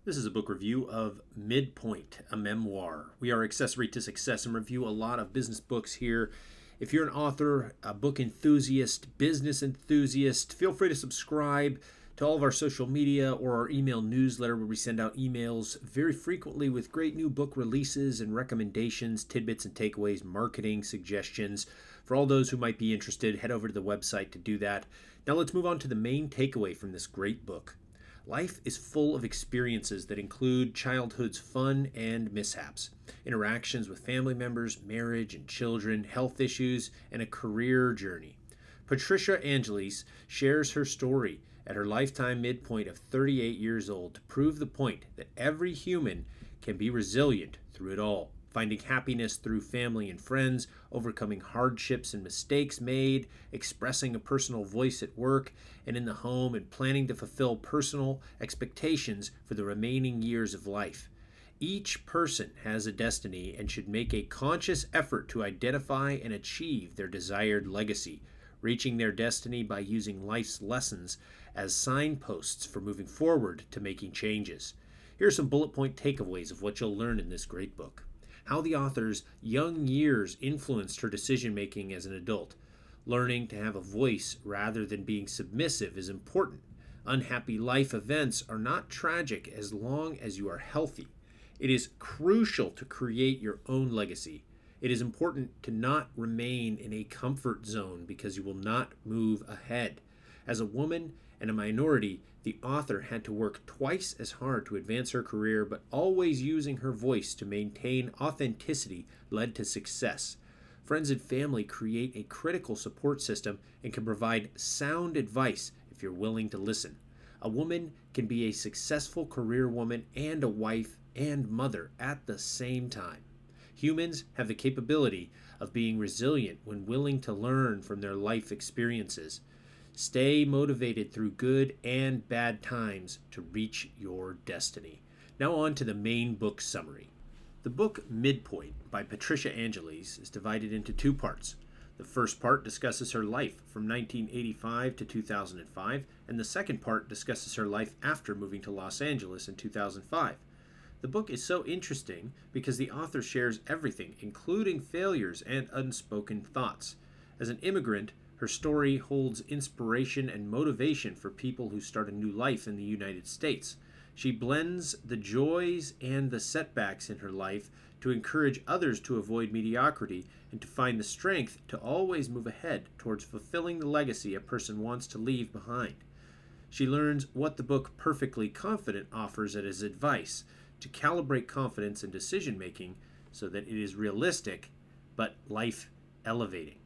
This is a book review of Midpoint, a memoir. We are Accessory to Success and review a lot of business books here. If you're an author, a book enthusiast, business enthusiast, feel free to subscribe to all of our social media or our email newsletter where we send out emails very frequently with great new book releases and recommendations, tidbits and takeaways, marketing suggestions. For all those who might be interested, head over to the website to do that. Now let's move on to the main takeaway from this great book. Life is full of experiences that include childhood's fun and mishaps, interactions with family members, marriage and children, health issues, and a career journey. Patricia Angeles shares her story at her lifetime midpoint of 38 years old to prove the point that every human can be resilient through it all, finding happiness through family and friends, overcoming hardships and mistakes made, expressing a personal voice at work and in the home, and planning to fulfill personal expectations for the remaining years of life. Each person has a destiny and should make a conscious effort to identify and achieve their desired legacy, reaching their destiny by using life's lessons as signposts for moving forward to making changes. Here are some bullet point takeaways of what you'll learn in this great book. How the author's young years influenced her decision-making as an adult. Learning to have a voice rather than being submissive is important. Unhappy life events are not tragic as long as you are healthy. It is crucial to create your own legacy. It is important to not remain in a comfort zone because you will not move ahead. As a woman and a minority, the author had to work twice as hard to advance her career, but always using her voice to maintain authenticity led to success. Friends and family create a critical support system and can provide sound advice if you're willing to listen. A woman can be a successful career woman and a wife and mother at the same time. Humans have the capability of being resilient when willing to learn from their life experiences. Stay motivated through good and bad times to reach your destiny. Now on to the main book summary. The book Midpoint by Patricia Angeles is divided into two parts. The first part discusses her life from 1985 to 2005, and the second part discusses her life after moving to Los Angeles in 2005. The book is so interesting because the author shares everything, including failures and unspoken thoughts. As an immigrant, her story holds inspiration and motivation for people who start a new life in the United States. She blends the joys and the setbacks in her life to encourage others to avoid mediocrity and to find the strength to always move ahead towards fulfilling the legacy a person wants to leave behind. She learns what the book Perfectly Confident offers it as advice to calibrate confidence and decision-making so that it is realistic but life-elevating.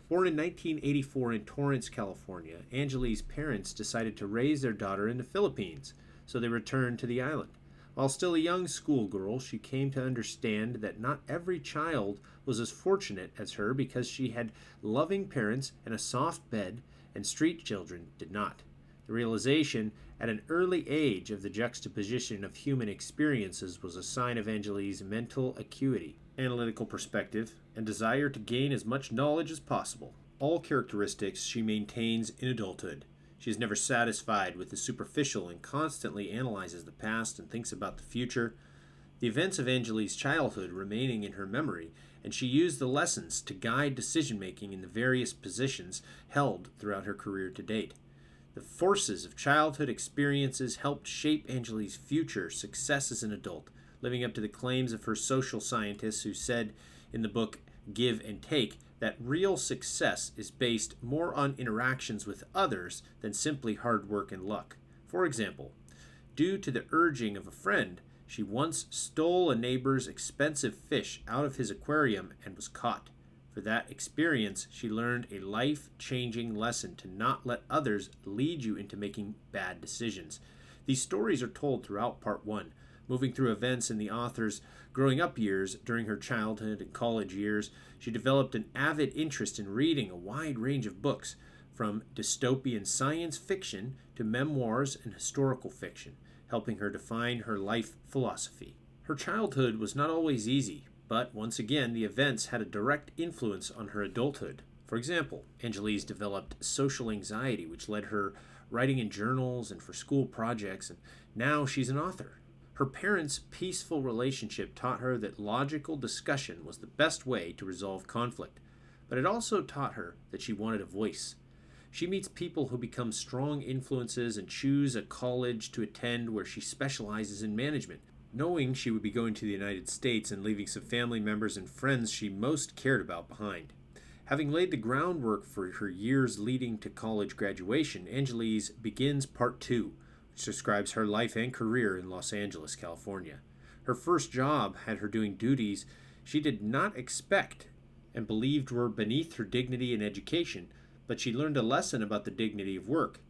Born in 1984 in Torrance, California, Angeles' parents decided to raise their daughter in the Philippines, so they returned to the island. While still a young schoolgirl, she came to understand that not every child was as fortunate as her because she had loving parents and a soft bed, and street children did not. The realization at an early age of the juxtaposition of human experiences was a sign of Angeles' mental acuity, analytical perspective, and desire to gain as much knowledge as possible, all characteristics she maintains in adulthood. She is never satisfied with the superficial and constantly analyzes the past and thinks about the future. The events of Angeles' childhood remaining in her memory, and she used the lessons to guide decision-making in the various positions held throughout her career to date. The forces of childhood experiences helped shape Angeles' future success as an adult, living up to the claims of her social scientists who said in the book Give and Take that real success is based more on interactions with others than simply hard work and luck. For example, due to the urging of a friend, she once stole a neighbor's expensive fish out of his aquarium and was caught. For that experience, she learned a life-changing lesson to not let others lead you into making bad decisions. These stories are told throughout Part 1, moving through events in the author's growing up years. During her childhood and college years, she developed an avid interest in reading a wide range of books, from dystopian science fiction to memoirs and historical fiction, helping her define her life philosophy. Her childhood was not always easy, but once again, the events had a direct influence on her adulthood. For example, Angeles developed social anxiety, which led her writing in journals and for school projects, and now she's an author. Her parents' peaceful relationship taught her that logical discussion was the best way to resolve conflict, but it also taught her that she wanted a voice. She meets people who become strong influences and choose a college to attend where she specializes in management, knowing she would be going to the United States and leaving some family members and friends she most cared about behind. Having laid the groundwork for her years leading to college graduation, Angelise begins part 2, which describes her life and career in Los Angeles, California. Her first job had her doing duties she did not expect and believed were beneath her dignity and education, but she learned a lesson about the dignity of work.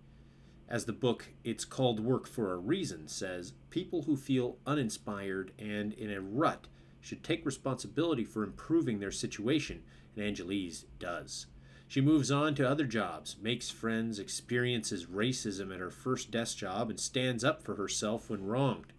As the book It's Called Work for a Reason says, people who feel uninspired and in a rut should take responsibility for improving their situation, and Angelise does. She moves on to other jobs, makes friends, experiences racism at her first desk job, and stands up for herself when wronged.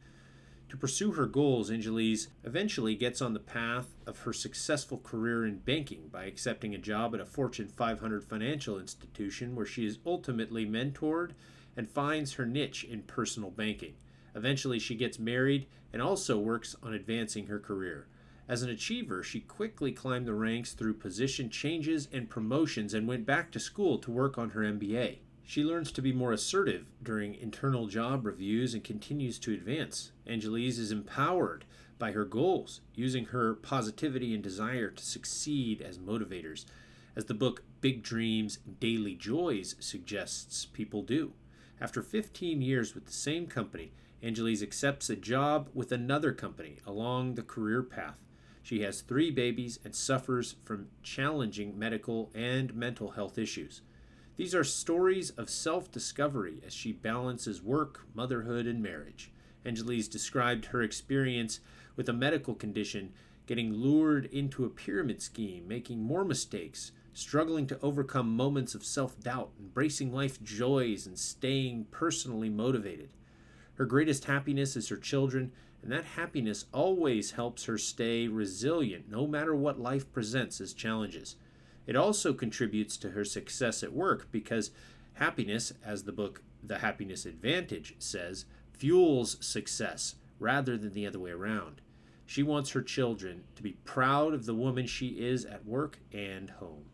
To pursue her goals, Angelise eventually gets on the path of her successful career in banking by accepting a job at a Fortune 500 financial institution where she is ultimately mentored and finds her niche in personal banking. Eventually, she gets married and also works on advancing her career. As an achiever, she quickly climbed the ranks through position changes and promotions and went back to school to work on her MBA. She learns to be more assertive during internal job reviews and continues to advance. Angelise is empowered by her goals, using her positivity and desire to succeed as motivators, as the book Big Dreams, Daily Joys suggests people do. After 15 years with the same company, Angelise accepts a job with another company along the career path. She has 3 babies and suffers from challenging medical and mental health issues. These are stories of self-discovery as she balances work, motherhood, and marriage. Angelise described her experience with a medical condition, getting lured into a pyramid scheme, making more mistakes, struggling to overcome moments of self-doubt, embracing life's joys, and staying personally motivated. Her greatest happiness is her children, and that happiness always helps her stay resilient no matter what life presents as challenges. It also contributes to her success at work because happiness, as the book The Happiness Advantage says, fuels success rather than the other way around. She wants her children to be proud of the woman she is at work and home.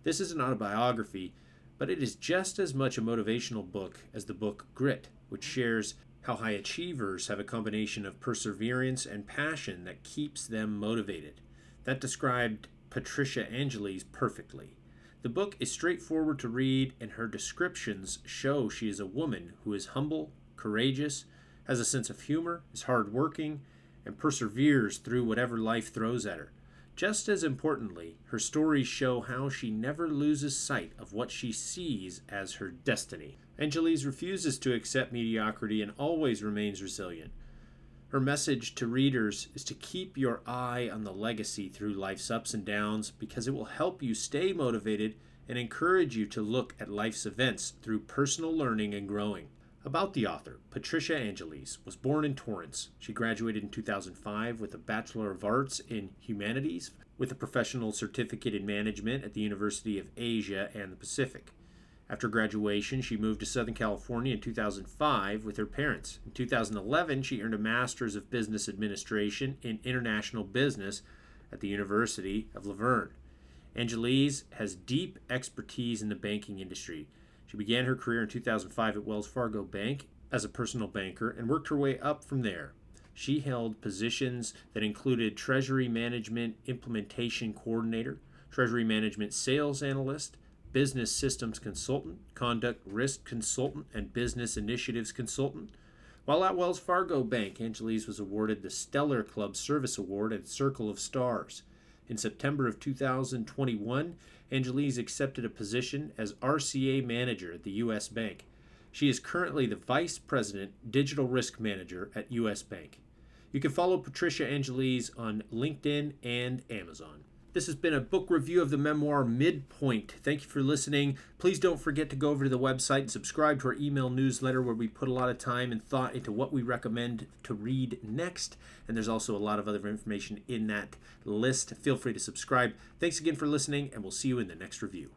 This is an autobiography, but it is just as much a motivational book as the book Grit, which shares how high achievers have a combination of perseverance and passion that keeps them motivated. That described Patricia Angelise perfectly. The book is straightforward to read, and her descriptions show she is a woman who is humble, courageous, has a sense of humor, is hardworking, and perseveres through whatever life throws at her. Just as importantly, her stories show how she never loses sight of what she sees as her destiny. Angelise refuses to accept mediocrity and always remains resilient. Her message to readers is to keep your eye on the legacy through life's ups and downs because it will help you stay motivated and encourage you to look at life's events through personal learning and growing. About the author, Patricia Angelise was born in Torrance. She graduated in 2005 with a Bachelor of Arts in Humanities with a professional certificate in management at the University of Asia and the Pacific. After graduation, she moved to Southern California in 2005 with her parents. In 2011, she earned a Master's of Business Administration in International Business at the University of La Verne. Angelise has deep expertise in the banking industry. She began her career in 2005 at Wells Fargo Bank as a personal banker and worked her way up from there. She held positions that included Treasury Management Implementation Coordinator, Treasury Management Sales Analyst, Business Systems Consultant, Conduct Risk Consultant, and Business Initiatives Consultant. While at Wells Fargo Bank, Angelise was awarded the Stellar Club Service Award and Circle of Stars. In September of 2021, Angelise accepted a position as RCA Manager at the U.S. Bank. She is currently the Vice President Digital Risk Manager at U.S. Bank. You can follow Patricia Angelise on LinkedIn and Amazon. This has been a book review of the memoir Midpoint. Thank you for listening. Please don't forget to go over to the website and subscribe to our email newsletter where we put a lot of time and thought into what we recommend to read next. And there's also a lot of other information in that list. Feel free to subscribe. Thanks again for listening, and we'll see you in the next review.